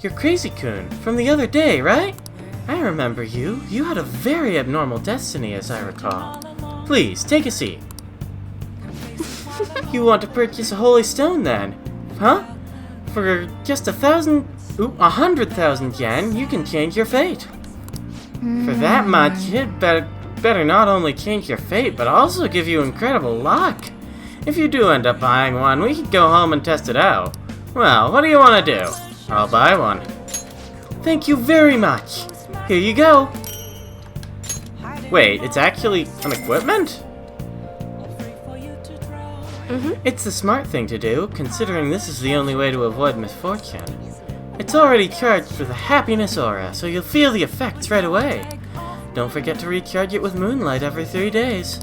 You're Crazy-kun, from the other day, right? I remember you. You had a very abnormal destiny, as I recall. Please, take a seat. You want to purchase a holy stone, then? Huh? For just 100,000 yen, you can change your fate. For that much, it better not only change your fate, but also give you incredible luck. If you do end up buying one, we could go home and test it out. Well, what do you want to do? I'll buy one. Thank you very much. Here you go. Wait, it's actually an equipment? It's the smart thing to do, considering this is the only way to avoid misfortune. It's already charged with a happiness aura, so you'll feel the effects right away. Don't forget to recharge it with moonlight every 3 days.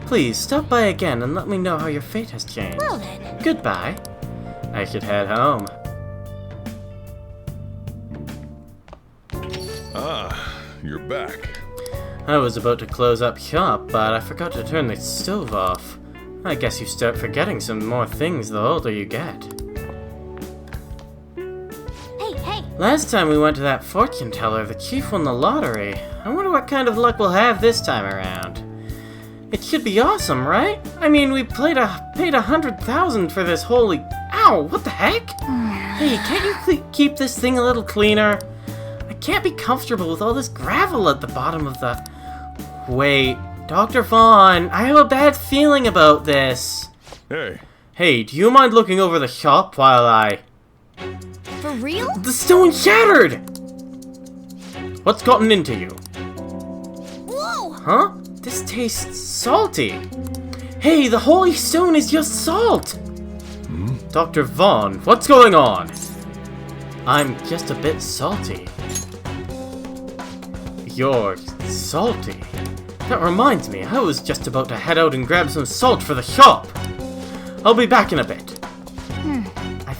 Please, stop by again and let me know how your fate has changed. Well then. Goodbye. I should head home. Ah, you're back. I was about to close up shop, but I forgot to turn the stove off. I guess you start forgetting some more things the older you get. Hey! Last time we went to that fortune teller, the chief won the lottery. I wonder what kind of luck we'll have this time around. It should be awesome, right? I mean, we paid 100,000 for this holy... Ow! What the heck? Hey, can't you keep this thing a little cleaner? I can't be comfortable with all this gravel at the bottom of the... Wait, Dr. Vaughn, I have a bad feeling about this. Hey. Hey, do you mind looking over the shop while I... For real? The stone shattered! What's gotten into you? Whoa! Huh? This tastes salty. Hey, the holy stone is just salt! Dr. Vaughn, what's going on? I'm just a bit salty. You're salty? That reminds me, I was just about to head out and grab some salt for the shop. I'll be back in a bit. I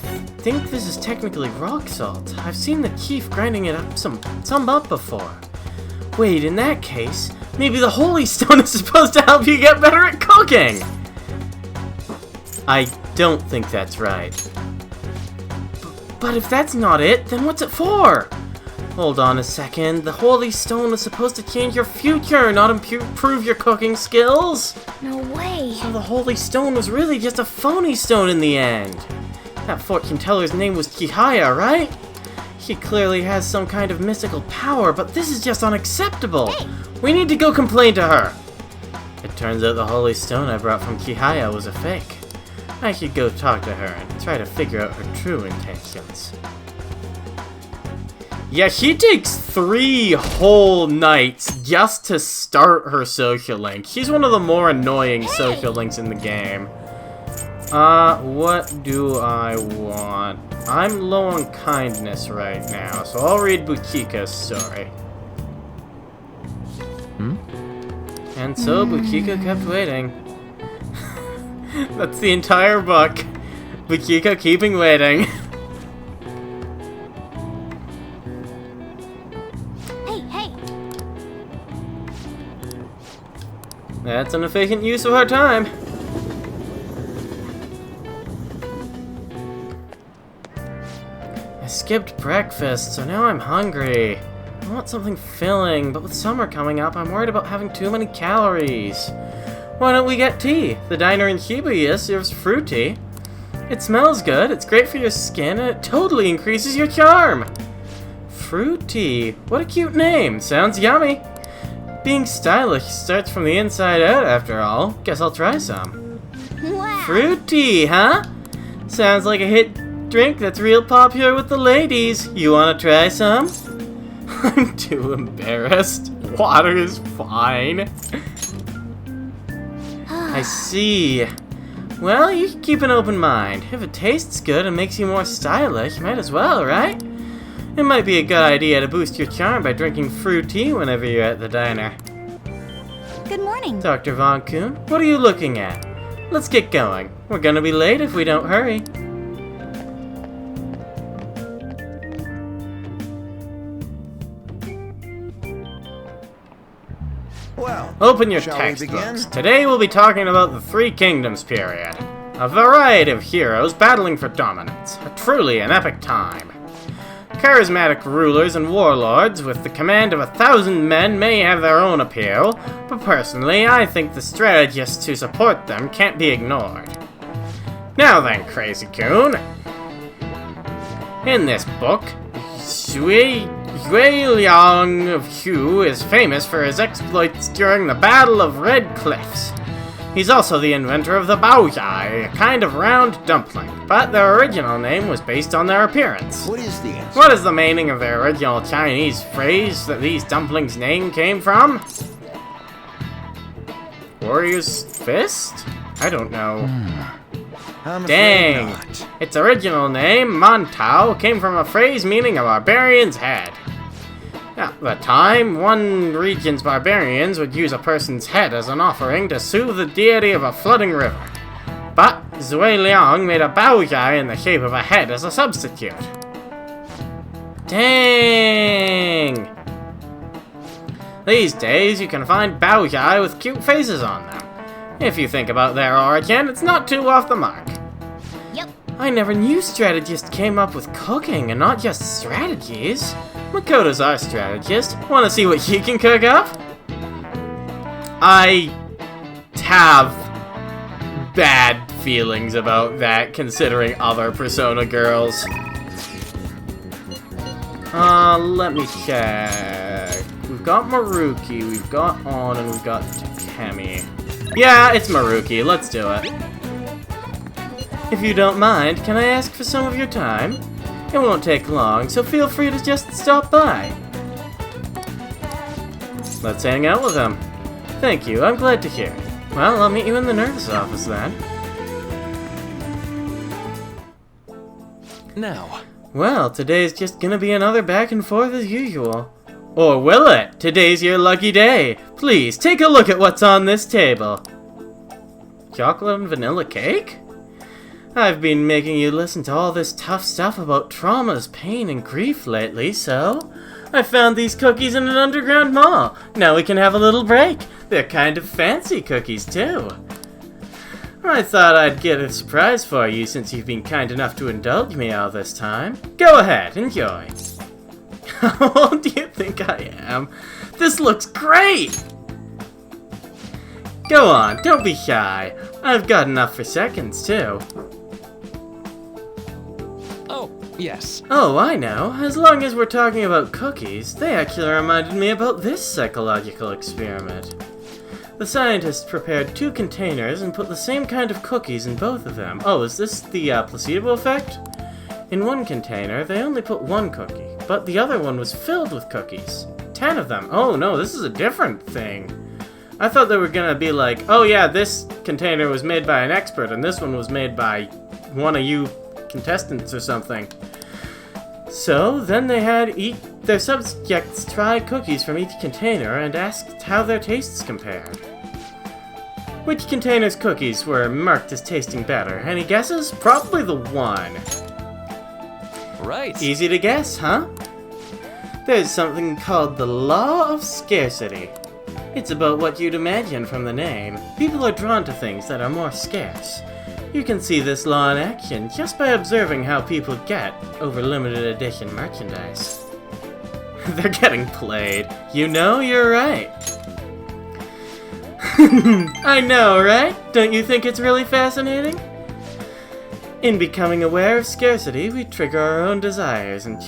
think this is technically rock salt. I've seen the chief grinding it up some up before. Wait, in that case, maybe the holy stone is supposed to help you get better at cooking! I don't think that's right. But if that's not it, then what's it for? Hold on a second, the holy stone was supposed to change your future, not improve your cooking skills! No way! So the holy stone was really just a phony stone in the end. That fortune teller's name was Chihaya, right? She clearly has some kind of mystical power, but this is just unacceptable! Hey. We need to go complain to her! It turns out the holy stone I brought from Chihaya was a fake. I should go talk to her and try to figure out her true intentions. Yeah, she takes 3 whole nights just to start her social link. She's one of the more annoying social links in the game. What do I want? I'm low on kindness right now, so I'll read Bukika's story. And so Bukika kept waiting. That's the entire book. Bukika keeping waiting. Hey! That's an efficient use of our time. I skipped breakfast, so now I'm hungry. I want something filling, but with summer coming up, I'm worried about having too many calories. Why don't we get tea? The diner in Shibuya serves fruit tea. It smells good, it's great for your skin, and it totally increases your charm. Fruit tea. What a cute name. Sounds yummy. Being stylish starts from the inside out, after all. Guess I'll try some. Wow! Fruit tea, huh? Sounds like a hit drink that's real popular with the ladies. You wanna try some? I'm too embarrassed. Water is fine. I see. Well, you can keep an open mind. If it tastes good and makes you more stylish, might as well, right? It might be a good idea to boost your charm by drinking fruit tea whenever you're at the diner. Good morning. Dr. Von Kuhn, what are you looking at? Let's get going. We're gonna be late if we don't hurry. Well, Open your shall we textbooks. begin? Today we'll be talking about the Three Kingdoms period. A variety of heroes battling for dominance. Truly an epic time. Charismatic rulers and warlords with the command of 1,000 men may have their own appeal, but personally, I think the strategists who support them can't be ignored. Now then, Crazy Coon. In this book, Zhui Liang of Hu is famous for his exploits during the Battle of Red Cliffs. He's also the inventor of the baoyai, a kind of round dumpling, but their original name was based on their appearance. What is the answer? What is the meaning of the original Chinese phrase that these dumplings' name came from? Warrior's fist? I don't know. I'm afraid Dang! not. Its original name, Mantao, came from a phrase meaning a barbarian's head. At the time, one region's barbarians would use a person's head as an offering to soothe the deity of a flooding river. But Zhui Liang made a baoyai in the shape of a head as a substitute. Dang! These days, you can find baoyai with cute faces on them. If you think about their origin, it's not too off the mark. Yep. I never knew strategists came up with cooking and not just strategies. Makoto's our strategist. Want to see what he can cook up? I have bad feelings about that, considering other Persona girls. Let me check. We've got Maruki, we've got On, and we've got Takemi. Yeah, it's Maruki. Let's do it. If you don't mind, can I ask for some of your time? It won't take long, so feel free to just stop by. Let's hang out with him. Thank you, I'm glad to hear it. Well, I'll meet you in the nurse's office then. Now, Well, today's just gonna be another back and forth as usual. Or will it? Today's your lucky day. Please, take a look at what's on this table. Chocolate and vanilla cake? I've been making you listen to all this tough stuff about traumas, pain, and grief lately, so I found these cookies in an underground mall. Now we can have a little break. They're kind of fancy cookies, too. I thought I'd get a surprise for you since you've been kind enough to indulge me all this time. Go ahead, enjoy. How old do you think I am? This looks great! Go on, don't be shy. I've got enough for seconds, too. oh, yes. Oh, I know. As long as we're talking about cookies, they actually reminded me about this psychological experiment. The scientists prepared 2 containers and put the same kind of cookies in both of them. Oh, is this the placebo effect? In one container, they only put 1 cookie, but the other one was filled with cookies. 10 of them. Oh no, this is a different thing. I thought they were gonna be like, oh yeah, this container was made by an expert and this one was made by one of you contestants or something. So then they had their subjects try cookies from each container and asked how their tastes compared. Which container's cookies were marked as tasting better? Any guesses? Probably the one. Right. Easy to guess, huh? There's something called the law of scarcity. It's about what you'd imagine from the name. People are drawn to things that are more scarce. You can see this law in action just by observing how people get over limited edition merchandise. They're getting played. You know, you're right. I know, right? Don't you think it's really fascinating? In becoming aware of scarcity, we trigger our own desires and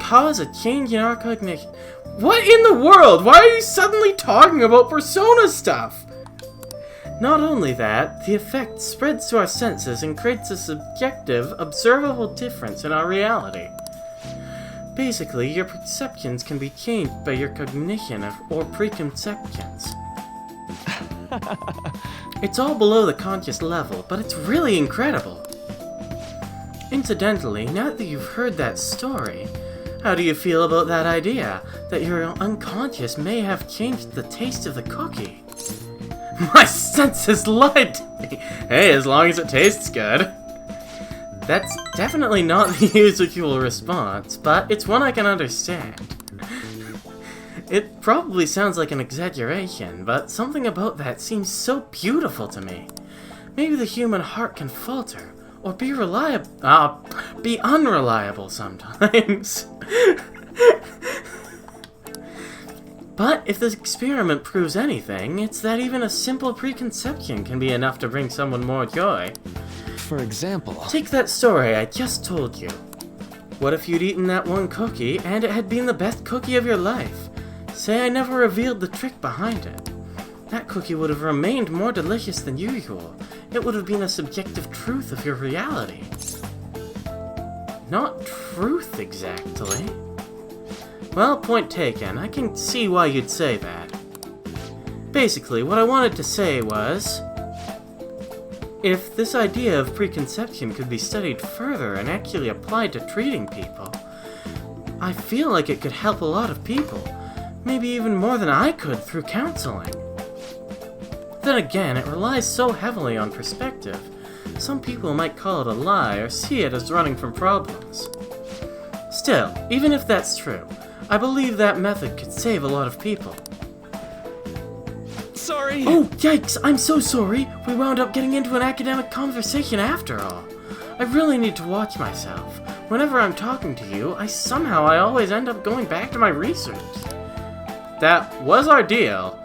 cause a change in our cognition. What in the world? Why are you suddenly talking about Persona stuff? Not only that, the effect spreads to our senses and creates a subjective, observable difference in our reality. Basically, your perceptions can be changed by your cognition or preconceptions. It's all below the conscious level, but it's really incredible. Incidentally, now that you've heard that story, how do you feel about that idea, that your unconscious may have changed the taste of the cookie? My senses lied to me! Hey, as long as it tastes good. That's definitely not the usual response, but it's one I can understand. It probably sounds like an exaggeration, but something about that seems so beautiful to me. Maybe the human heart can falter, or be be unreliable sometimes. But if this experiment proves anything, it's that even a simple preconception can be enough to bring someone more joy. For example... Take that story I just told you. What if you'd eaten that one cookie, and it had been the best cookie of your life? Say I never revealed the trick behind it. That cookie would have remained more delicious than usual. It would have been a subjective truth of your reality. Not truth, exactly. Well, point taken. I can see why you'd say that. Basically, what I wanted to say was... if this idea of preconception could be studied further and actually applied to treating people, I feel like it could help a lot of people. Maybe even more than I could through counseling. Then again, it relies so heavily on perspective. Some people might call it a lie or see it as running from problems. Still, even if that's true, I believe that method could save a lot of people. Sorry! Oh, yikes! I'm so sorry! We wound up getting into an academic conversation after all. I really need to watch myself. Whenever I'm talking to you, I always end up going back to my research. That was our deal.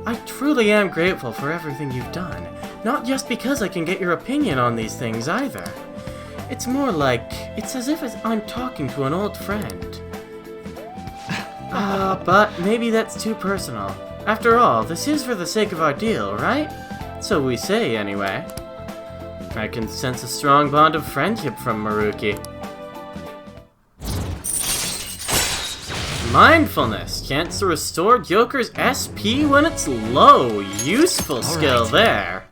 I truly am grateful for everything you've done. Not just because I can get your opinion on these things either. It's more like, it's as if I'm talking to an old friend. But maybe that's too personal. After all, this is for the sake of our deal, right? So we say, anyway. I can sense a strong bond of friendship from Maruki. Mindfulness. Chance to restore Joker's SP when it's low. Useful skill there.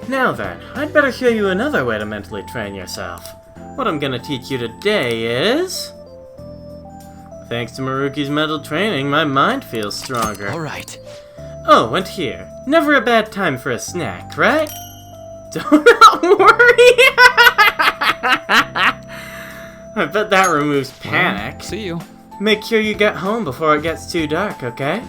Now then, I'd better show you another way to mentally train yourself. What I'm gonna teach you today is... thanks to Maruki's mental training, my mind feels stronger. Alright. Oh, and here. Never a bad time for a snack, right? Don't worry! I bet that removes panic. Well, see you. Make sure you get home before it gets too dark, okay?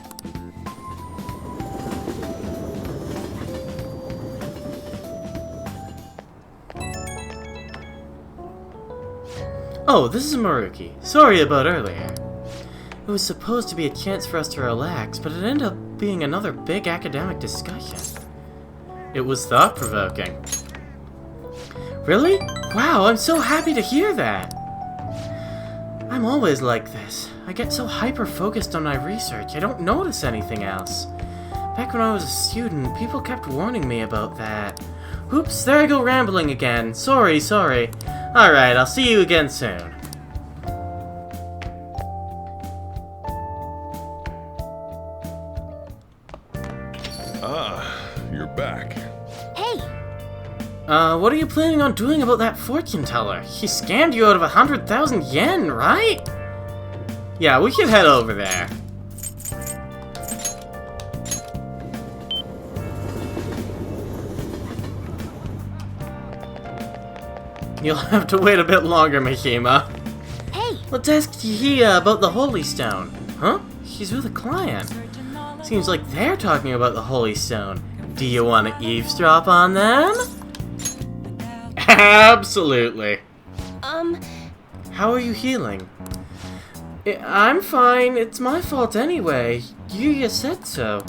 Oh, this is Maruki. Sorry about earlier. It was supposed to be a chance for us to relax, but it ended up being another big academic discussion. It was thought-provoking. Really? Wow, I'm so happy to hear that! I'm always like this. I get so hyper-focused on my research, I don't notice anything else. Back when I was a student, people kept warning me about that. Oops, there I go rambling again. Sorry. Alright, I'll see you again soon. Ah, you're back. Hey, What are you planning on doing about that fortune teller? She scammed you out of 100,000 yen, right? Yeah, we should head over there. You'll have to wait a bit longer, Mishima. hey, Let's ask Chihia about the Holy Stone. Huh? She's with a client. Seems like they're talking about the Holy Stone. Do you want to eavesdrop on them? Absolutely. How are you healing? I'm fine. It's my fault anyway. Yuya said so.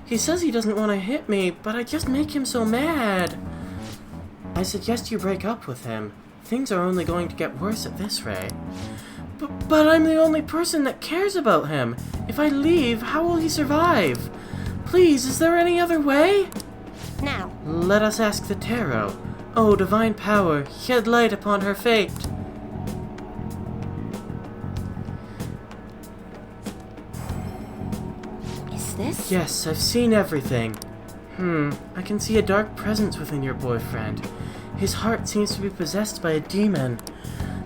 He says he doesn't want to hit me, but I just make him so mad. I suggest you break up with him. Things are only going to get worse at this rate. But I'm the only person that cares about him. If I leave, how will he survive? Please, is there any other way? now. Let us ask the tarot. Oh, divine power, shed light upon her fate. Is this? Yes, I've seen everything. I can see a dark presence within your boyfriend. His heart seems to be possessed by a demon.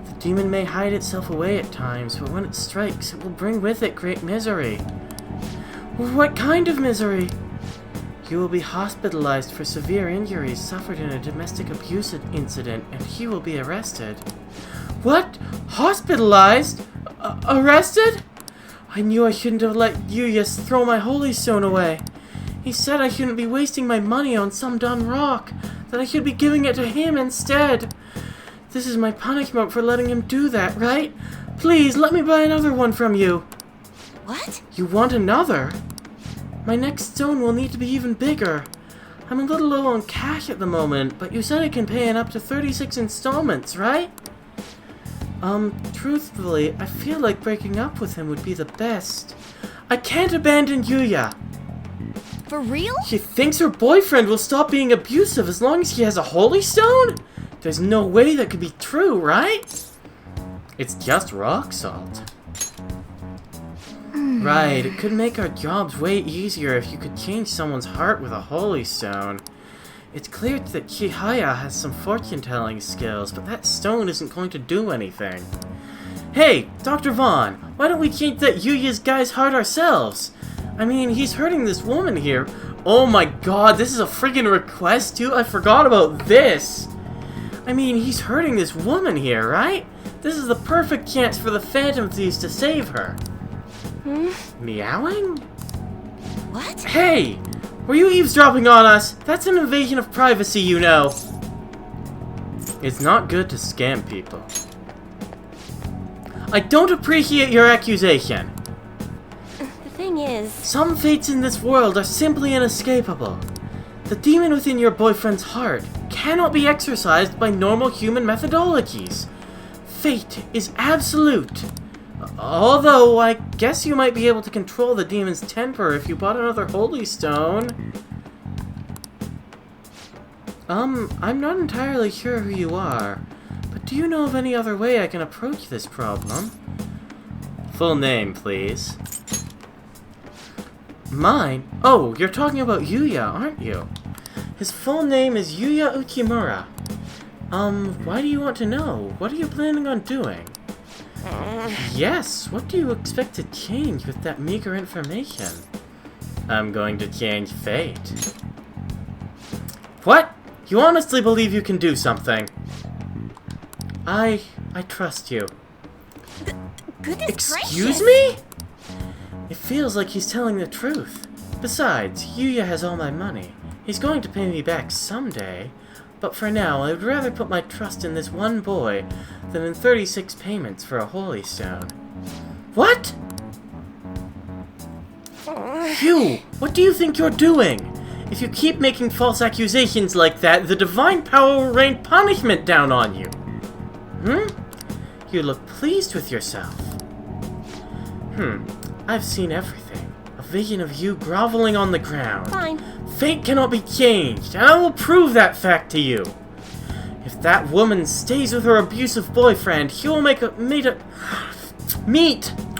The demon may hide itself away at times, but when it strikes, it will bring with it great misery. What kind of misery? You will be hospitalized for severe injuries suffered in a domestic abuse incident, and he will be arrested. What? Hospitalized? Arrested? I knew I shouldn't have let Yuya throw my holy stone away. He said I shouldn't be wasting my money on some dumb rock. that I should be giving it to him instead. This is my punishment for letting him do that, right? Please, let me buy another one from you. What? You want another? My next stone will need to be even bigger. I'm a little low on cash at the moment, but you said I can pay in up to 36 installments, right? Truthfully, I feel like breaking up with him would be the best. I can't abandon Yuya. For real? She thinks her boyfriend will stop being abusive as long as he has a holy stone? There's no way that could be true, right? It's just rock salt. Right, it could make our jobs way easier if you could change someone's heart with a holy stone. It's clear that Chihaya has some fortune-telling skills, but that stone isn't going to do anything. Hey, Dr. Vaughn, why don't we change that Yuya's guy's heart ourselves? I mean, he's hurting this woman here. Oh my god, this is a freaking request too? I forgot about this. I mean, he's hurting this woman here, right? This is the perfect chance for the Phantom Thieves to save her. Meowing? What? Hey! Were you eavesdropping on us? That's an invasion of privacy, you know. It's not good to scam people. I don't appreciate your accusation. The thing is... Some fates in this world are simply inescapable. The demon within your boyfriend's heart cannot be exorcised by normal human methodologies. Fate is absolute. Although, I guess you might be able to control the demon's temper if you bought another holy stone. I'm not entirely sure who you are, but do you know of any other way I can approach this problem? Full name, please. Mine? Oh, you're talking about Yuya, aren't you? His full name is Yuya Uchimura. Why do you want to know? What are you planning on doing? Yes, what do you expect to change with that meager information? I'm going to change fate. What? You honestly believe you can do something? I trust you. Goodness Excuse gracious. me? It feels like he's telling the truth. Besides, Yuya has all my money. He's going to pay me back someday. But for now, I would rather put my trust in this one boy than in 36 payments for a holy stone. What? You! What do you think you're doing? If you keep making false accusations like that, the divine power will rain punishment down on you. You look pleased with yourself. I've seen everything. A vision of you groveling on the ground. Fine. Fate cannot be changed, and I will prove that fact to you. If that woman stays with her abusive boyfriend, he will meet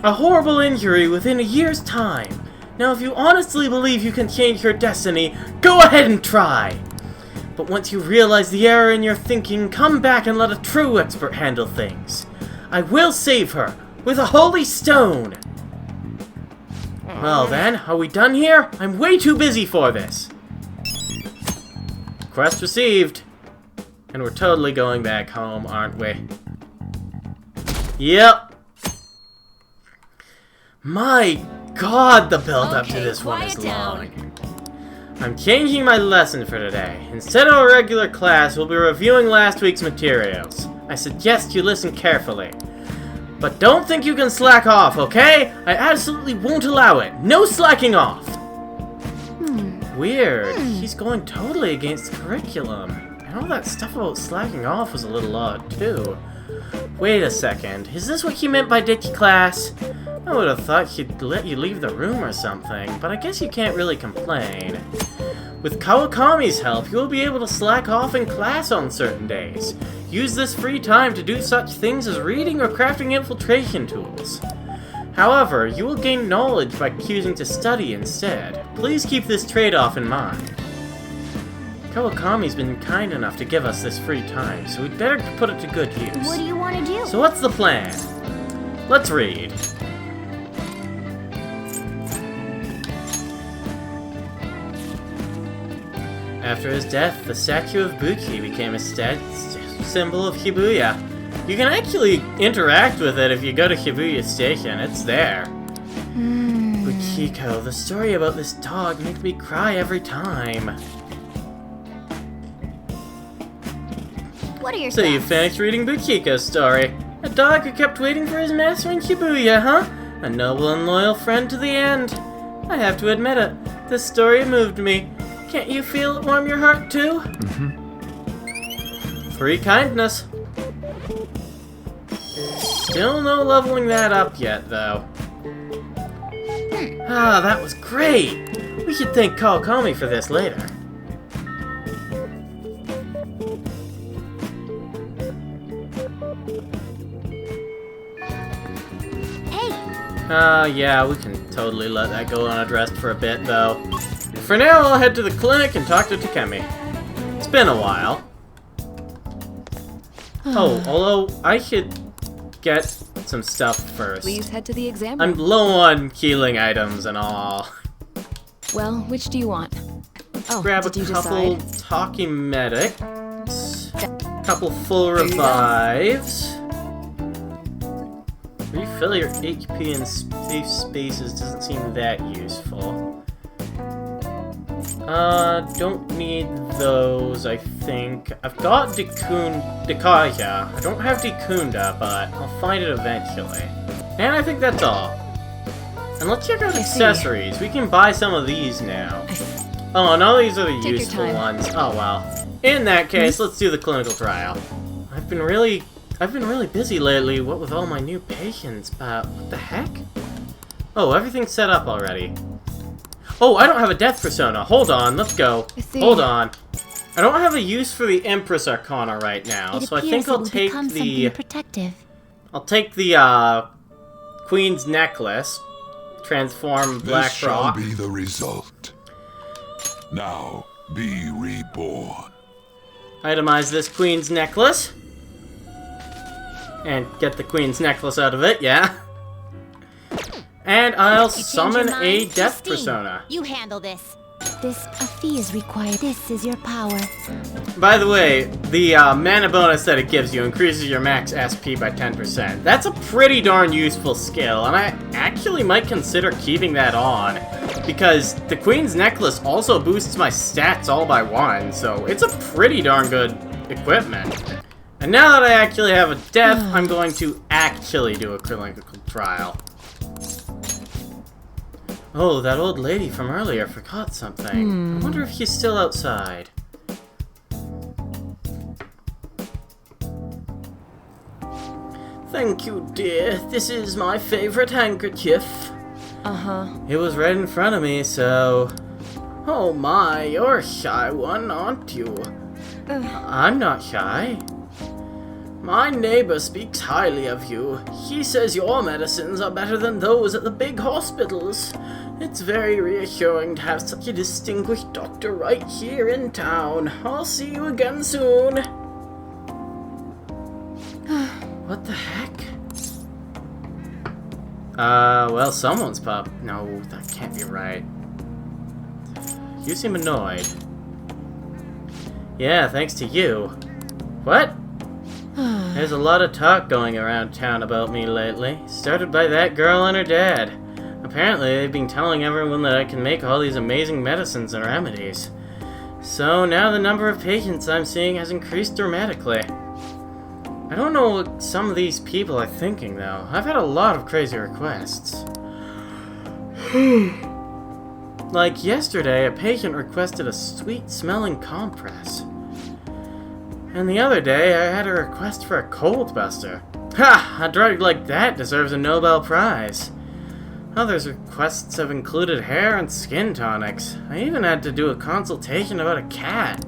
a horrible injury within a year's time. Now, if you honestly believe you can change her destiny, go ahead and try. But once you realize the error in your thinking, come back and let a true expert handle things. I will save her, with a holy stone. Well then, are we done here? I'm way too busy for this. Quest received. And we're totally going back home, aren't we? Yep. My god, the build-up to Okay, this one is quiet down. long. I'm changing my lesson for today. Instead of a regular class, we'll be reviewing last week's materials. I suggest you listen carefully. But don't think you can slack off, okay? I absolutely won't allow it. No slacking off! Weird. He's going totally against the curriculum. And all that stuff about slacking off was a little odd, too. Wait a second. Is this what he meant by ditch class? I would have thought he'd let you leave the room or something, but I guess you can't really complain. With Kawakami's help, you'll be able to slack off in class on certain days. Use this free time to do such things as reading or crafting infiltration tools. However, you will gain knowledge by choosing to study instead. Please keep this trade-off in mind. Kawakami's been kind enough to give us this free time, so we'd better put it to good use. What do you want to do? So what's the plan? Let's read. After his death, the statue of Buki became a symbol of Shibuya. You can actually interact with it if you go to Shibuya Station. It's there. Uchiko, the story about this dog makes me cry every time. What are your So you thoughts? finished reading Bukiko's story. A dog who kept waiting for his master in Shibuya, huh? A noble and loyal friend to the end. I have to admit it, this story moved me. Can't you feel it warm your heart too? 3 kindness. Still no leveling that up yet, though. Ah, that was great! We should thank Komi for this later. Hey, Yeah, we can totally let that go unaddressed for a bit, though. For now, I'll head to the clinic and talk to Takemi. It's been a while. Oh, although I should get some stuff first. Please head to the exam I'm room. low on healing items and all. Well, which do you want? Oh, Grab a did you couple decide? talking medics, couple full revives. Refill your HP in safe spaces doesn't seem that useful. Don't need those, I think. I've got Dekaya. I don't have Dekunda, but I'll find it eventually. And I think that's all. And let's check out I see. accessories. We can buy some of these now. Oh, no, these are the Take your useful time. ones. Oh, well. In that case, let's do the clinical trial. I've been really busy lately, what with all my new patients, but what the heck? Oh, everything's set up already. Oh, I don't have a death persona. Hold on, let's go. I see. Hold on. I don't have a use for the Empress Arcana right now, it so I appears think it I'll will take become the something protective. Queen's Necklace, transform Black This shall Rock. be the result. Now be reborn. Itemize this Queen's Necklace. And get the Queen's Necklace out of it, yeah. And I'll You change summon your a mind? Death Christine, Persona. You handle this. A fee is required. This is your power. By the way, the mana bonus that it gives you increases your max SP by 10%. That's a pretty darn useful skill, and I actually might consider keeping that on, because the Queen's Necklace also boosts my stats all by 1, so it's a pretty darn good equipment. And now that I actually have a death, I'm going to actually do a clinical trial. Oh, that old lady from earlier forgot something. I wonder if she's still outside. Thank you, dear. This is my favorite handkerchief. Uh-huh. It was right in front of me, so... Oh my, you're a shy one, aren't you? I'm not shy. My neighbor speaks highly of you. He says your medicines are better than those at the big hospitals. It's very reassuring to have such a distinguished doctor right here in town. I'll see you again soon. What the heck? Well, someone's No, that can't be right. You seem annoyed. Yeah, thanks to you. What? There's a lot of talk going around town about me lately. Started by that girl and her dad. Apparently, they've been telling everyone that I can make all these amazing medicines and remedies. So now the number of patients I'm seeing has increased dramatically. I don't know what some of these people are thinking, though. I've had a lot of crazy requests. Like yesterday, a patient requested a sweet-smelling compress. And the other day, I had a request for a cold buster. Ha! A drug like that deserves a Nobel Prize. Others' requests have included hair and skin tonics. I even had to do a consultation about a cat.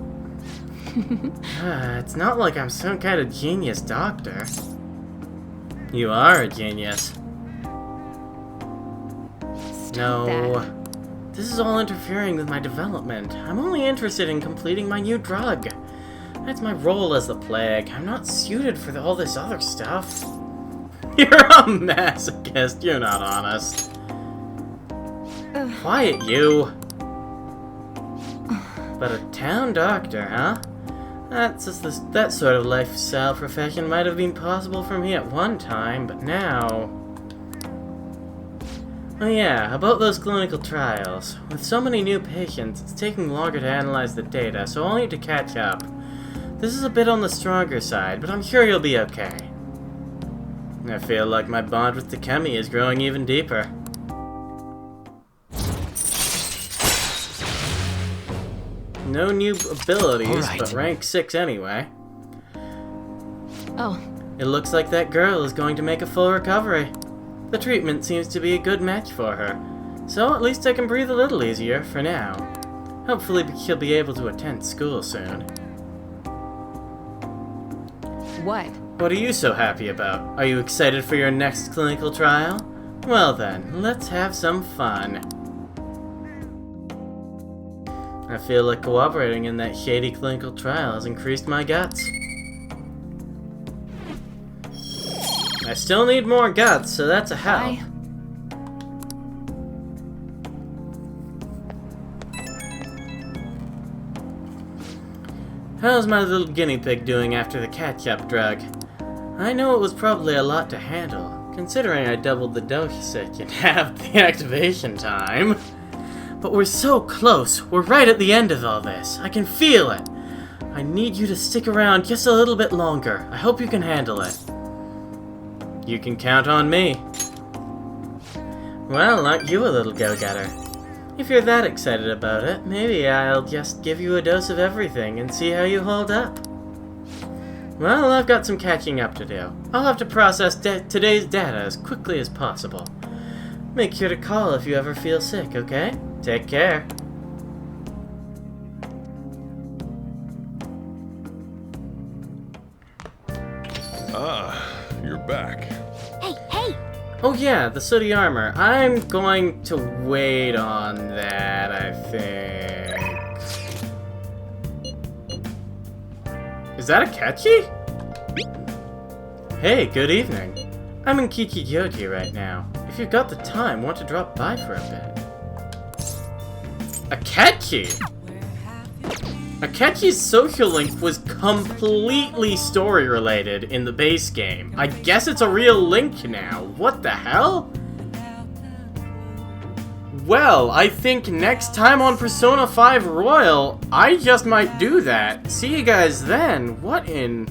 It's not like I'm some kind of genius doctor. You are a genius. No. This is all interfering with my development. I'm only interested in completing my new drug. That's my role as the plague. I'm not suited for all this other stuff. You're a masochist. You're not honest. Quiet, you. But a town doctor, huh? That sort of lifestyle profession might have been possible for me at one time, but now... Oh yeah, about those clinical trials. With so many new patients, it's taking longer to analyze the data, so I'll need to catch up. This is a bit on the stronger side, but I'm sure you'll be okay. I feel like my bond with Takemi is growing even deeper. No new abilities, Alright. but rank 6 anyway. Oh, It looks like that girl is going to make a full recovery. The treatment seems to be a good match for her, so at least I can breathe a little easier for now. Hopefully she'll be able to attend school soon. what? What are you so happy about? Are you excited for your next clinical trial? Well then, let's have some fun. I feel like cooperating in that shady clinical trial has increased my guts. I still need more guts, so that's a help. Bye. How's my little guinea pig doing after the catch-up drug? I know it was probably a lot to handle, considering I doubled the dosage and halved the activation time. But we're so close. We're right at the end of all this. I can feel it. I need you to stick around just a little bit longer. I hope you can handle it. You can count on me. Well, aren't you a little go-getter? If you're that excited about it, maybe I'll just give you a dose of everything and see how you hold up. Well, I've got some catching up to do. I'll have to process today's data as quickly as possible. Make sure to call if you ever feel sick, okay? Take care. You're back. Hey, hey! Oh yeah, the sooty armor. I'm going to wait on that, I think. Is that a catchy? Hey, good evening. I'm in Kichijoji right now. If you've got the time, want to drop by for a bit. Akechi! Akechi's social link was completely story-related in the base game. I guess it's a real link now. What the hell? Well, I think next time on Persona 5 Royal, I just might do that. See you guys then. What in...